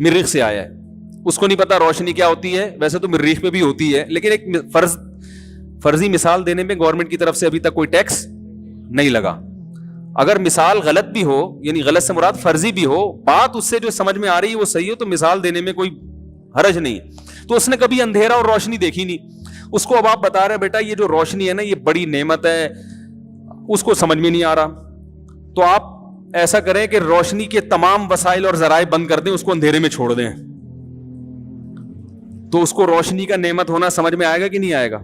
مریخ سے آیا ہے. اس کو نہیں پتا روشنی کیا ہوتی ہے. ویسے تو مریخ پہ بھی ہوتی ہے, لیکن ایک فرضی مثال دینے میں گورنمنٹ کی طرف سے ابھی تک کوئی ٹیکس نہیں لگا. اگر مثال غلط بھی ہو, یعنی غلط سے مراد فرضی بھی ہو, بات اس سے جو سمجھ میں آ رہی ہے وہ صحیح ہو, تو مثال دینے میں کوئی حرج نہیں. تو اس نے کبھی اندھیرا اور روشنی دیکھی نہیں. اس کو اب آپ بتا رہے ہیں بیٹا یہ جو روشنی ہے نا یہ بڑی نعمت ہے, اس کو سمجھ میں نہیں آ رہا. تو آپ ایسا کریں کہ روشنی کے تمام وسائل اور ذرائع بند کر دیں, اس کو اندھیرے میں چھوڑ دیں, تو اس کو روشنی کا نعمت ہونا سمجھ میں آئے گا کہ نہیں آئے گا؟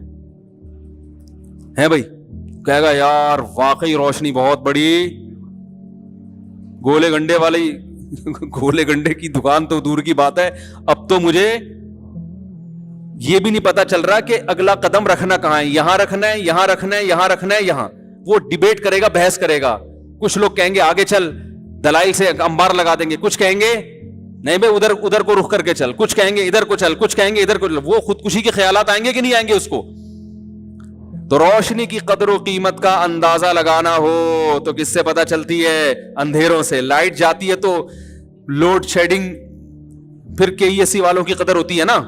ہے بھائی, کہے گا یار واقعی روشنی بہت بڑی, گولے گنڈے کی دکان تو دور کی بات ہے, اب تو مجھے یہ بھی نہیں پتا چل رہا کہ اگلا قدم رکھنا کہاں ہے, یہاں رکھنا ہے, یہاں رکھنا ہے, یہاں رکھنا ہے, یہاں. وہ ڈیبیٹ کرے گا, بحث کرے گا. کچھ لوگ کہیں گے آگے چل, دلائل سے انبار لگا دیں گے. کچھ کہیں گے نہیں بھائی ادھر کو رخ کر کے چل. کچھ کہیں گے ادھر کو چل, کچھ کہیں گے ادھر کو چل. وہ خودکشی کے خیالات آئیں گے کہ نہیں آئیں گے اس کو؟ تو روشنی کی قدر و قیمت کا اندازہ لگانا ہو تو کس سے پتا چلتی ہے؟ اندھیروں سے. لائٹ جاتی ہے تو لوڈ شیڈنگ, پھر کے ای ایس سی والوں کی قدر ہوتی ہے نا,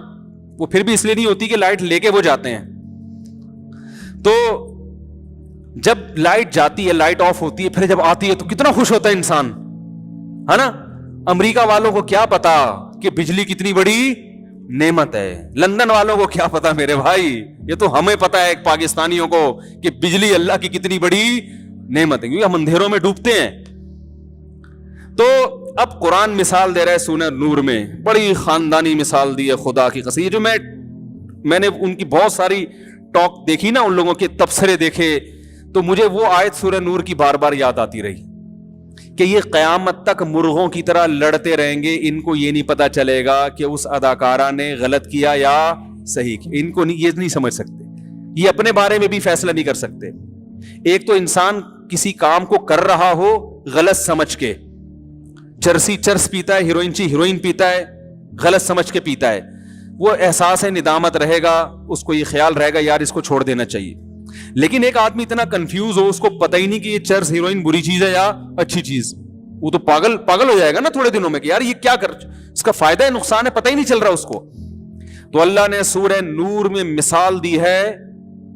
وہ پھر بھی اس لیے نہیں ہوتی کہ لائٹ لے کے وہ جاتے ہیں. تو جب لائٹ جاتی ہے, لائٹ آف ہوتی ہے, پھر جب آتی ہے تو کتنا خوش ہوتا ہے انسان, ہے نا. امریکہ والوں کو کیا پتا کہ بجلی کتنی بڑی نعمت ہے. لندن والوں کو کیا پتا میرے بھائی, یہ تو ہمیں پتا ہے پاکستانیوں کو کہ بجلی اللہ کی کتنی بڑی نعمت ہے, کیونکہ ہم اندھیروں میں ڈوبتے ہیں. تو اب قرآن مثال دے رہا ہے سورہ نور میں, بڑی خاندانی مثال دی ہے خدا کی قسم. یہ جو میں نے ان کی بہت ساری ٹاک دیکھی نا, ان لوگوں کے تبصرے دیکھے, تو مجھے وہ آیت سورہ نور کی بار بار یاد آتی رہی کہ یہ قیامت تک مرغوں کی طرح لڑتے رہیں گے, ان کو یہ نہیں پتا چلے گا کہ اس اداکارہ نے غلط کیا یا صحیح کیا. ان کو یہ نہیں سمجھ سکتے, یہ اپنے بارے میں بھی فیصلہ نہیں کر سکتے. ایک تو انسان کسی کام کو کر رہا ہو غلط سمجھ کے, چرس پیتا ہے, ہیروئن پیتا ہے, غلط سمجھ کے پیتا ہے, وہ احساس ندامت رہے گا, اس کو یہ خیال رہے گا یار اس کو چھوڑ دینا چاہیے. لیکن ایک آدمی اتنا کنفیوز ہو, اس کو پتہ ہی نہیں کہ یہ چرس ہیروئن بری چیز ہے یا اچھی چیز, وہ تو پاگل ہو جائے گا نا تھوڑے دنوں میں کہ یار یہ کیا اس کا فائدہ ہے نقصان ہے پتہ ہی نہیں چل رہا اس کو. تو اللہ نے سورہ نور میں مثال دی ہے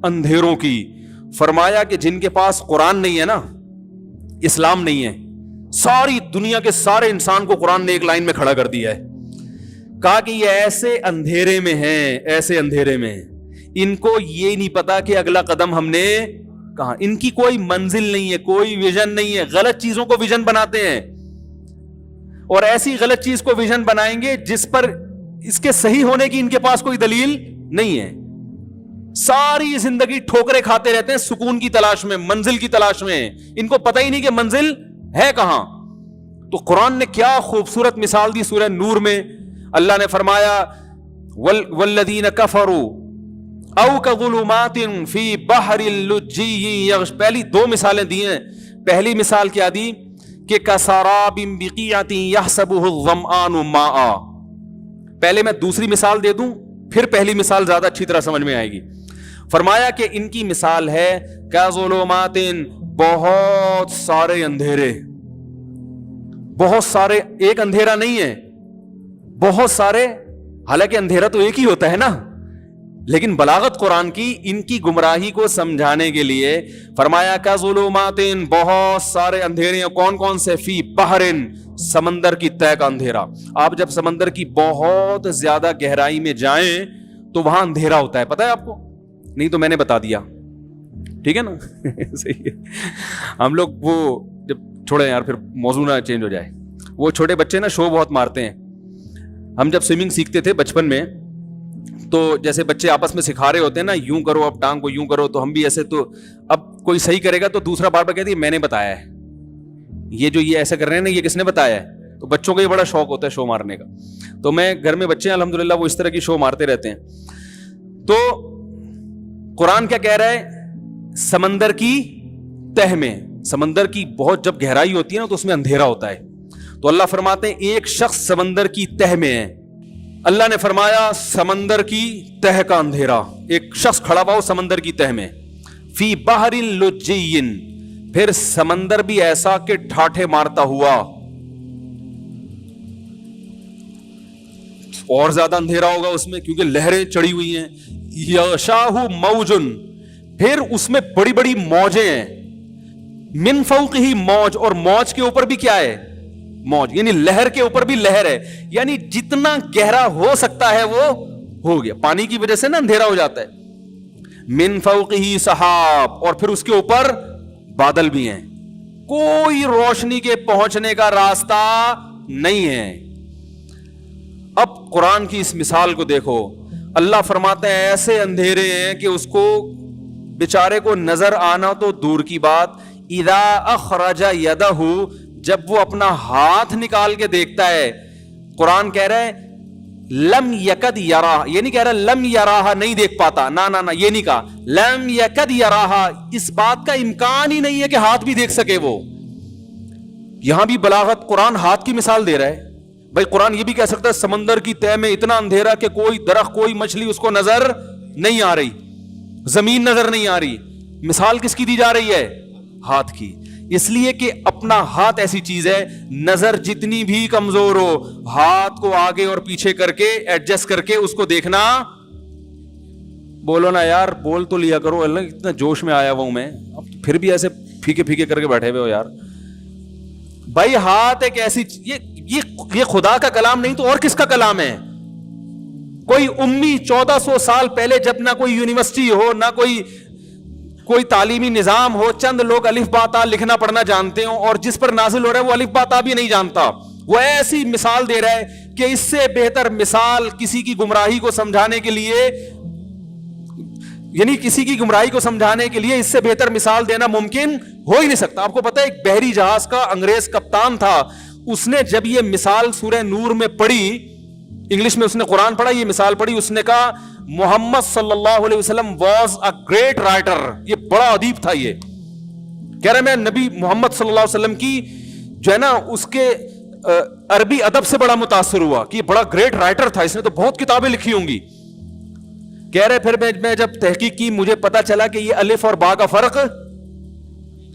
اندھیروں کی. فرمایا کہ جن کے پاس قرآن نہیں ہے نا, اسلام نہیں ہے, ساری دنیا کے سارے انسان کو قرآن نے ایک لائن میں کھڑا کر دیا ہے. کہا کہ یہ ایسے اندھیرے میں ہیں, ایسے اندھیرے میں, ان کو یہ نہیں پتا کہ اگلا قدم ہم نے کہاں. ان کی کوئی منزل نہیں ہے, کوئی ویژن نہیں ہے, غلط چیزوں کو ویژن بناتے ہیں, اور ایسی غلط چیز کو ویژن بنائیں گے جس پر اس کے صحیح ہونے کی ان کے پاس کوئی دلیل نہیں ہے. ساری زندگی ٹھوکریں کھاتے رہتے ہیں سکون کی تلاش میں, منزل کی تلاش میں, ان کو پتہ ہی نہیں کہ منزل ہے کہاں. تو قرآن نے کیا خوبصورت مثال دی سورہ نور میں. اللہ نے فرمایا والذین کفروا او کظلمات فی بحر اللجی, پہلی دو مثالیں دی ہیں. پہلی مثال کیا دی کہ کسراب بقیعۃ یحسبہ الظمآن ماء. پہلے میں دوسری مثال دے دوں, پھر پہلی مثال زیادہ اچھی طرح سمجھ میں آئے گی. فرمایا کہ ان کی مثال ہے کظلمات, بہت سارے اندھیرے, بہت سارے, ایک اندھیرا نہیں ہے, بہت سارے. حالانکہ اندھیرا تو ایک ہی ہوتا ہے نا, لیکن بلاغت قرآن کی ان کی گمراہی کو سمجھانے کے لیے فرمایا کظلمات, بہت سارے اندھیرے. کون کون سے؟ فی بحر, سمندر کی تہہ کا اندھیرا. آپ جب سمندر کی بہت زیادہ گہرائی میں جائیں تو وہاں اندھیرا ہوتا ہے, پتہ ہے آپ کو؟ نہیں تو میں نے بتا دیا, ٹھیک ہے نا. صحیح ہے. ہم لوگ وہ جب چھوڑے یار, پھر موضوع نہ چینج ہو جائے. وہ چھوٹے بچے نا شو بہت مارتے ہیں. ہم جب سوئمنگ سیکھتے تھے بچپن میں, تو جیسے بچے آپس میں سکھا رہے ہوتے ہیں نا, یوں کرو اب ٹانگ کو یوں کرو, تو ہم بھی ایسے. تو اب کوئی صحیح کرے گا تو دوسرا بار بار کہتی ہے میں نے بتایا ہے, یہ جو یہ ایسے کر رہے ہیں نا یہ کس نے بتایا ہے. تو بچوں کا یہ بڑا شوق ہوتا ہے شو مارنے کا. تو میں گھر میں بچے ہیں الحمدللہ وہ اس طرح کی شو مارتے رہتے ہیں. تو قرآن کیا کہہ رہا ہے؟ سمندر کی تہ میں, سمندر کی بہت جب گہرائی ہوتی ہے نا تو اس میں اندھیرا ہوتا ہے. تو اللہ فرماتے ہیں ایک شخص سمندر کی تہ میں ہے. اللہ نے فرمایا سمندر کی تہ کا اندھیرا, ایک شخص کھڑا ہوا ہو سمندر کی تہ میں. فی بحر لجی, پھر سمندر بھی ایسا کہ ٹھاٹھے مارتا ہوا. اور زیادہ اندھیرا ہوگا اس میں کیونکہ لہریں چڑھی ہوئی ہیں. یغشاہ موجن, پھر اس میں بڑی بڑی موجیں ہیں. من فوقہ موج, اور موج کے اوپر بھی کیا ہے موج, یعنی لہر کے اوپر بھی لہر ہے. یعنی جتنا گہرا ہو سکتا ہے وہ ہو گیا. پانی کی وجہ سے نا اندھیرا ہو جاتا ہے. من فوقہ سحاب, اور پھر اس کے اوپر بادل بھی ہیں. کوئی روشنی کے پہنچنے کا راستہ نہیں ہے. اب قرآن کی اس مثال کو دیکھو. اللہ فرماتے ہیں ایسے اندھیرے ہیں کہ اس کو بیچارے کو نظر آنا تو دور کی بات. اذا اخرج یدہ, جب وہ اپنا ہاتھ نکال کے دیکھتا ہے. قرآن کہہ رہا ہے لم یکد یراہ, یہ نہیں کہہ رہا لم یراہ نہیں دیکھ پاتا, نہ یہ نہیں کہا. لم یکد یراہ, اس بات کا امکان ہی نہیں ہے کہ ہاتھ بھی دیکھ سکے وہ. یہاں بھی بلاغت, قرآن ہاتھ کی مثال دے رہا ہے. بھائی قرآن یہ بھی کہہ سکتا ہے سمندر کی تہ میں اتنا اندھیرا کہ کوئی درخت کوئی مچھلی اس کو نظر نہیں آ رہی, زمین نظر نہیں آ رہی. مثال کس کی دی جا رہی ہے؟ ہاتھ کی. اس لیے کہ اپنا ہاتھ ایسی چیز ہے, نظر جتنی بھی کمزور ہو, ہاتھ کو آگے اور پیچھے کر کے ایڈجسٹ کر کے اس کو دیکھنا. بولو نا یار, بول تو لیا کرو. اللہ اتنا جوش میں آیا ہوا ہوں میں, اب پھر بھی ایسے پھیکے پھیکے کر کے بیٹھے ہوئے ہو یار. بھائی ہاتھ ایک ایسی, یہ خدا کا کلام نہیں تو اور کس کا کلام ہے؟ کوئی امی 1400 سال پہلے, جب نہ کوئی یونیورسٹی ہو نہ کوئی تعلیمی نظام ہو, چند لوگ الف با تا لکھنا پڑھنا جانتے ہوں, اور جس پر نازل ہو رہا ہے وہ الف با تا بھی نہیں جانتا, وہ ایسی مثال دے رہا ہے کہ اس سے بہتر مثال کسی کی گمراہی کو سمجھانے کے لیے, یعنی کسی کی گمراہی کو سمجھانے کے لیے اس سے بہتر مثال دینا ممکن ہو ہی نہیں سکتا. آپ کو پتا ہے ایک بحری جہاز کا انگریز کپتان تھا, اس نے جب یہ مثال سورہ نور میں پڑھی, انگلش میں اس نے قرآن پڑھا, یہ مثال پڑھی, اس نے کہا محمد صلی اللہ علیہ وسلم واز اے گریٹ رائٹر. یہ بڑا ادیب تھا. یہ کہہ رہا میں نبی محمد صلی اللہ علیہ وسلم کی جو ہے نا اس کے عربی ادب سے بڑا متاثر ہوا کہ یہ بڑا گریٹ رائٹر تھا, اس نے تو بہت کتابیں لکھی ہوں گی. کہہ رہے پھر میں جب تحقیق کی مجھے پتا چلا کہ یہ الف اور با کا فرق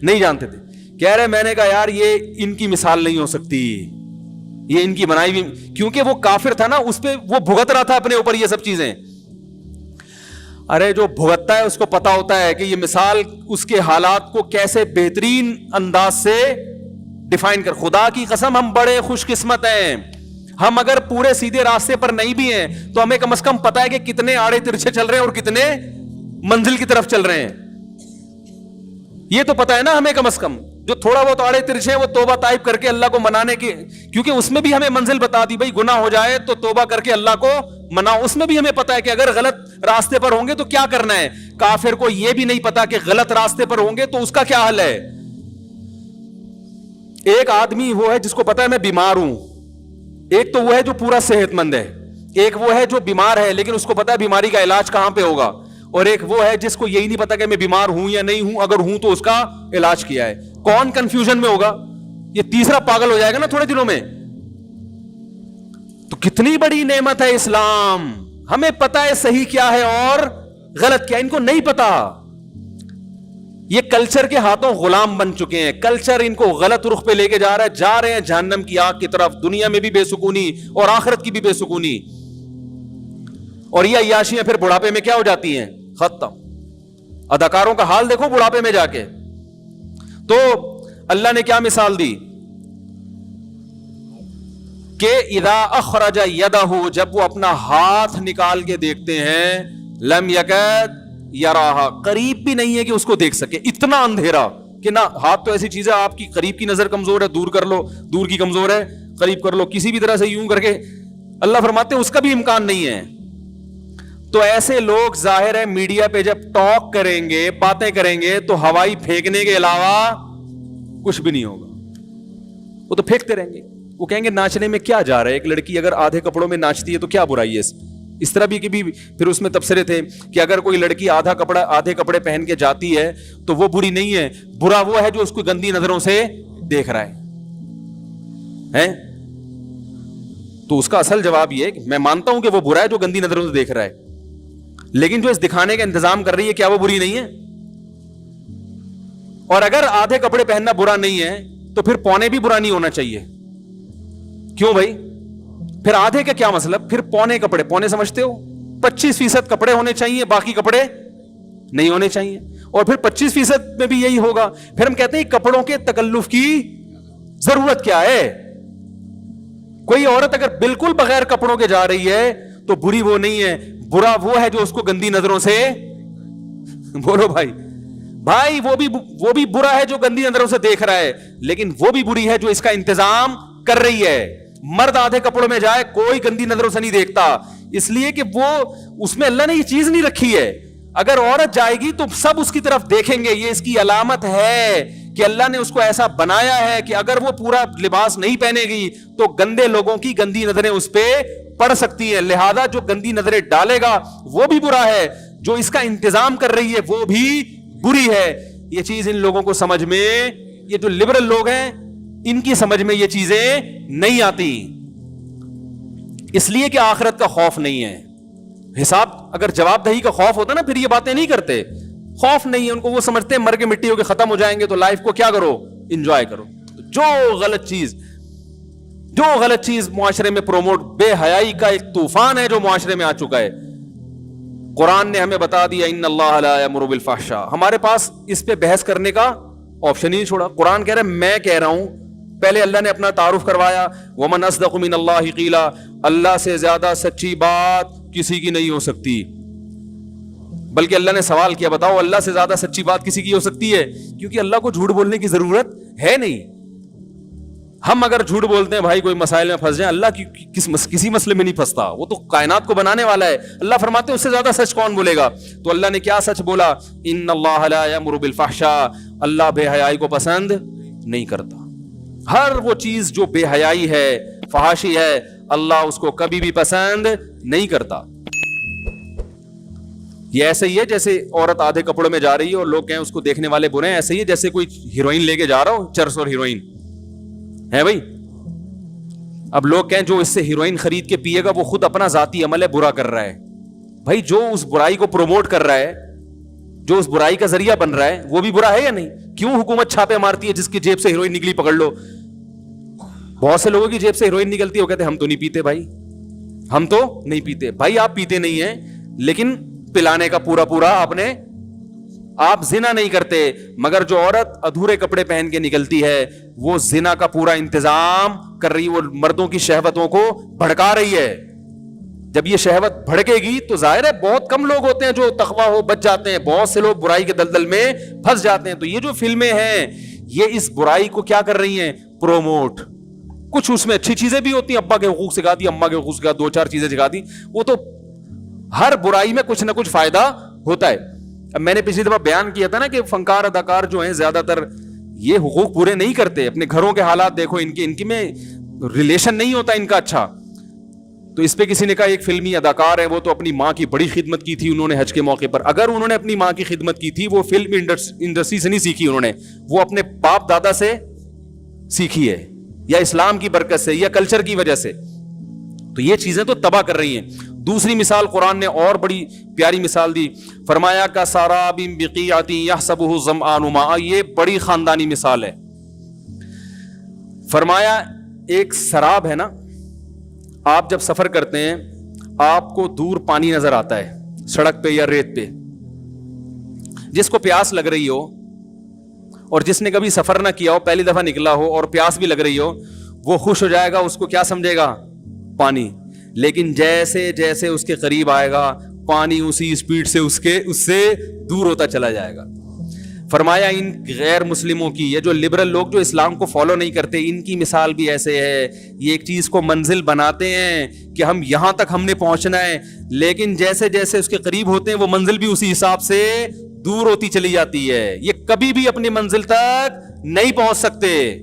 نہیں جانتے تھے. کہہ رہے میں نے کہا یار یہ ان کی مثال نہیں ہو سکتی, یہ ان کی بنائی بھی, کیونکہ وہ کافر تھا نا, اس پہ وہ بھگت رہا تھا اپنے اوپر یہ سب چیزیں. ارے جو بھگتتا ہے اس کو پتا ہوتا ہے کہ یہ مثال اس کے حالات کو کیسے بہترین انداز سے ڈیفائن کر. خدا کی قسم ہم بڑے خوش قسمت ہیں. ہم اگر پورے سیدھے راستے پر نہیں بھی ہیں تو ہمیں کم از کم پتا ہے کہ کتنے آڑے ترچھے چل رہے ہیں اور کتنے منزل کی طرف چل رہے ہیں. یہ تو پتا ہے نا ہمیں کم از کم. جو تھوڑا بہت آڑے ترچھے ہیں وہ توبہ طائب کر کے اللہ کو منانے کی, کیونکہ اس میں بھی ہمیں منزل بتا دی, بھائی گناہ ہو جائے تو توبہ کر کے اللہ کو مناؤ. اس میں بھی ہمیں پتا ہے کہ اگر غلط راستے پر ہوں گے تو کیا کرنا ہے. کافر کو یہ بھی نہیں پتا کہ غلط راستے پر ہوں گے تو اس کا کیا حل ہے. ایک آدمی وہ ہے جس کو پتا ہے میں بیمار ہوں, ایک تو وہ ہے جو پورا صحت مند ہے, ایک وہ ہے جو بیمار ہے لیکن اس کو پتا ہے بیماری کا علاج کہاں پہ ہوگا, اور ایک وہ ہے جس کو یہی نہیں پتا کہ میں بیمار ہوں یا نہیں ہوں, اگر ہوں تو اس کا علاج کیا ہے. کون کنفیوژن میں ہوگا؟ یہ تیسرا پاگل ہو جائے گا نا تھوڑے دنوں میں. تو کتنی بڑی نعمت ہے اسلام, ہمیں پتا ہے صحیح کیا ہے اور غلط کیا, ان کو نہیں پتا. یہ کلچر کے ہاتھوں غلام بن چکے ہیں, کلچر ان کو غلط رخ پہ لے کے جا رہے ہیں جہنم کی آگ کی طرف. دنیا میں بھی بے سکونی اور آخرت کی بھی بے سکونی, اور یہ عیاشیاں پھر بڑھاپے میں کیا ہو جاتی ہیں, ختم. اداکاروں کا حال دیکھو بڑھاپے میں جا کے. تو اللہ نے کیا مثال دی کہ اذا اخرج یدہ, جب وہ اپنا ہاتھ نکال کے دیکھتے ہیں, لم یکد یراہا, قریب بھی نہیں ہے کہ اس کو دیکھ سکے. اتنا اندھیرا کہ نہ, ہاتھ تو ایسی چیز ہے آپ کی قریب کی نظر کمزور ہے, دور کر لو, دور کی کمزور ہے قریب کر لو, کسی بھی طرح سے یوں کر کے. اللہ فرماتے ہیں اس کا بھی امکان نہیں ہے. تو ایسے لوگ ظاہر ہے میڈیا پہ جب ٹاک کریں گے, باتیں کریں گے, تو ہوائی پھینکنے کے علاوہ کچھ بھی نہیں ہوگا. وہ تو پھینکتے رہیں گے. وہ کہیں گے ناچنے میں کیا جا رہا ہے, ایک لڑکی اگر آدھے کپڑوں میں ناچتی ہے تو کیا برائی ہے. اس طرح بھی کہ بھی پھر اس میں تبصرے تھے کہ اگر کوئی لڑکی آدھے کپڑے پہن کے جاتی ہے تو وہ بری نہیں ہے, برا وہ ہے جو اس کو گندی نظروں سے دیکھ رہا ہے. تو اس کا اصل جواب یہ ہے کہ میں مانتا ہوں کہ وہ برا ہے جو گندی نظروں سے دیکھ رہا ہے, لیکن جو اس دکھانے کا انتظام کر رہی ہے کیا وہ بری نہیں ہے. اور اگر آدھے کپڑے پہننا برا نہیں ہے تو پھر پونے بھی برا نہیں ہونا چاہیے. کیوں بھائی؟ پھر آدھے کا کیا مطلب؟ پھر پونے کپڑے، پونے سمجھتے ہو 25% کپڑے ہونے چاہیے، باقی کپڑے نہیں ہونے چاہیے. اور پھر 25% میں بھی یہی ہوگا. پھر ہم کہتے ہیں کپڑوں کے تکلف کی ضرورت کیا ہے؟ کوئی عورت اگر بالکل بغیر کپڑوں کے جا رہی ہے تو بری وہ نہیں ہے، برا وہ ہے جو اس کو گندی نظروں سے، بولو بھائی، بھائی وہ بھی برا ہے جو گندی نظروں سے دیکھ رہا ہے، لیکن وہ بھی بری ہے جو اس کا انتظام کر رہی ہے. مرد آدھے کپڑوں میں جائے کوئی گندی نظروں سے نہیں دیکھتا، اس لیے کہ وہ اس میں اللہ نے یہ چیز نہیں رکھی ہے. اگر عورت جائے گی تو سب اس کی طرف دیکھیں گے، یہ اس کی علامت ہے کہ اللہ نے اس کو ایسا بنایا ہے کہ اگر وہ پورا لباس نہیں پہنے گی تو گندے لوگوں کی گندی نظریں اس پہ پڑ سکتی ہیں. لہذا جو گندی نظریں ڈالے گا وہ بھی برا ہے، جو اس کا انتظام کر رہی ہے وہ بھی بری ہے. یہ چیز ان لوگوں کو سمجھ میں، یہ جو لبرل لوگ ہیں ان کی سمجھ میں یہ چیزیں نہیں آتی، اس لیے کہ آخرت کا خوف نہیں ہے. حساب اگر جواب دہی کا خوف ہوتا نا پھر یہ باتیں نہیں کرتے. خوف نہیں ہے ان کو، وہ سمجھتے ہیں مر کے مٹی ہو کے ختم ہو جائیں گے تو لائف کو کیا کرو، انجوائے کرو. جو غلط چیز معاشرے میں پروموٹ، بے حیائی کا ایک طوفان ہے جو معاشرے میں آ چکا ہے. قرآن نے ہمیں بتا دیا ان اللہ لا یامر بالفحشاء. ہمارے پاس اس پہ بحث کرنے کا آپشن ہی نہیں چھوڑا. قرآن کہہ رہا ہے، میں کہہ رہا ہوں. پہلے اللہ نے اپنا تعارف کروایا، ومن اصدق من اللہ قیلا، اللہ سے زیادہ سچی بات کسی کی نہیں ہو سکتی. بلکہ اللہ نے سوال کیا، بتاؤ اللہ سے زیادہ سچی بات کسی کی ہو سکتی ہے؟ کیونکہ اللہ کو جھوٹ بولنے کی ضرورت ہے نہیں. ہم اگر جھوٹ بولتے ہیں بھائی کوئی مسائل میں پھنس جائیں، اللہ کسی مسئلے میں نہیں پھنستا، وہ تو کائنات کو بنانے والا ہے. اللہ فرماتے ہیں اس سے زیادہ سچ کون بولے گا؟ تو اللہ نے کیا سچ بولا؟ ان اللہ لا یامر بالفحشاء، اللہ بے حیائی کو پسند نہیں کرتا. ہر وہ چیز جو بے حیائی ہے، فحاشی ہے، اللہ اس کو کبھی بھی پسند نہیں کرتا. یہ ایسے ہی ہے جیسے عورت آدھے کپڑوں میں جا رہی ہے اور لوگ کہیں اس کو دیکھنے والے برے ہیں. ایسے ہی ہے جیسے کوئی ہیروئن لے کے جا رہا ہو، چرس اور ہیروئن ہے بھائی. اب لوگ کہیں جو اس سے ہیروئن خرید کے پیے گا وہ خود اپنا ذاتی عمل ہے، برا کر رہا ہے. بھائی جو اس برائی کو پروموٹ کر رہا ہے، جو اس برائی کا ذریعہ بن رہا ہے، وہ بھی برا ہے یا نہیں؟ کیوں حکومت چھاپے مارتی ہے جس کی جیب سے ہیروئن نکلی پکڑ لو؟ بہت سے لوگوں کی جیب سے ہیروئن نکلتی ہے، وہ کہتے ہیں ہم تو نہیں پیتے بھائی، ہم تو نہیں پیتے. بھائی آپ پیتے نہیں ہیں لیکن پلانے کا پورا آپ زنا نہیں کرتے. مگر جو عورت ادھورے کپڑے پہن کے نکلتی ہے وہ زنا کا پورا انتظام کر رہی ہے، وہ مردوں کی شہوتوں کو بھڑکا رہی ہے. جب یہ شہوت بھڑکے گی تو ظاہر ہے بہت کم لوگ ہوتے ہیں جو تقویٰ ہو بچ جاتے ہیں، بہت سے لوگ برائی کے دلدل میں پھنس جاتے ہیں. تو یہ جو فلمیں ہیں یہ اس برائی کو کیا کر رہی ہیں؟ پروموٹ. کچھ اس میں اچھی چیزیں بھی ہوتی ہیں، ابا کے حقوق سکھا دی، اماں کے حقوق سکھا، دو چار چیزیں سکھا دی. وہ تو ہر برائی میں کچھ نہ کچھ فائدہ ہوتا ہے. اب میں نے پچھلی دفعہ بیان کیا تھا نا کہ فنکار اداکار جو ہیں زیادہ تر یہ حقوق پورے نہیں کرتے. اپنے گھروں کے حالات دیکھو، ان کی میں ریلیشن نہیں ہوتا ان کا اچھا. تو اس پہ کسی نے کہا ایک فلمی اداکار ہے، وہ تو اپنی ماں کی بڑی خدمت کی تھی انہوں نے حج کے موقع پر. اگر انہوں نے اپنی ماں کی خدمت کی تھی وہ فلم انڈسٹری سے نہیں سیکھی، انہوں نے وہ اپنے باپ دادا سے سیکھی ہے، یا اسلام کی برکت سے، یا کلچر کی وجہ سے. تو یہ چیزیں تو تباہ کر رہی ہیں. دوسری مثال قرآن نے اور بڑی پیاری مثال دی، فرمایا کا ساراب بقیعۃ یحسبہ الظمآن ماء. یہ بڑی خاندانی مثال ہے. فرمایا ایک سراب ہے نا، آپ جب سفر کرتے ہیں آپ کو دور پانی نظر آتا ہے سڑک پہ یا ریت پہ. جس کو پیاس لگ رہی ہو اور جس نے کبھی سفر نہ کیا ہو، پہلی دفعہ نکلا ہو اور پیاس بھی لگ رہی ہو، وہ خوش ہو جائے گا، اس کو کیا سمجھے گا؟ پانی. لیکن جیسے جیسے اس کے قریب آئے گا پانی اسی اسپیڈ سے اس سے دور ہوتا چلا جائے گا. فرمایا ان غیر مسلموں کی، یہ جو لبرل لوگ جو اسلام کو فالو نہیں کرتے، ان کی مثال بھی ایسے ہے. یہ ایک چیز کو منزل بناتے ہیں کہ ہم یہاں تک ہم نے پہنچنا ہے، لیکن جیسے جیسے اس کے قریب ہوتے ہیں وہ منزل بھی اسی حساب سے دور ہوتی چلی جاتی ہے. یہ کبھی بھی اپنی منزل تک نہیں پہنچ سکتے.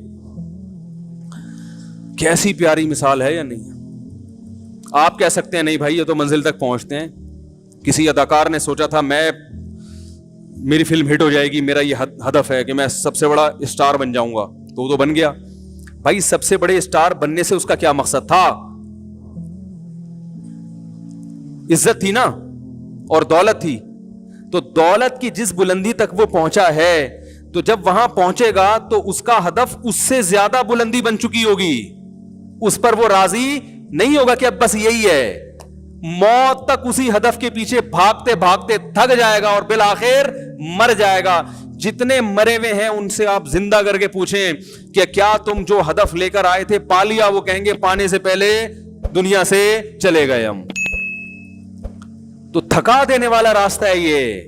کیسی پیاری مثال ہے یا نہیں؟ آپ کہہ سکتے ہیں نہیں بھائی یہ تو منزل تک پہنچتے ہیں. کسی اداکار نے سوچا تھا میری فلم ہٹ ہو جائے گی، میرا یہ ہدف ہے کہ میں سب سے بڑا اسٹار بن جاؤں گا، تو وہ تو بن گیا. بھائی سب سے بڑے اسٹار بننے سے اس کا کیا مقصد تھا؟ عزت تھی نا اور دولت تھی. تو دولت کی جس بلندی تک وہ پہنچا ہے تو جب وہاں پہنچے گا تو اس کا ہدف اس سے زیادہ بلندی بن چکی ہوگی، اس پر وہ راضی نہیں ہوگا کہ اب بس یہی ہے. موت تک اسی ہدف کے پیچھے بھاگتے بھاگتے تھک جائے گا اور بالآخر مر جائے گا. جتنے مرے ہوئے ہیں ان سے آپ زندہ کر کے پوچھیں کہ کیا تم جو ہدف لے کر آئے تھے پا لیا؟ وہ کہیں گے پانے سے پہلے دنیا سے چلے گئے ہم. تو تھکا دینے والا راستہ ہے یہ.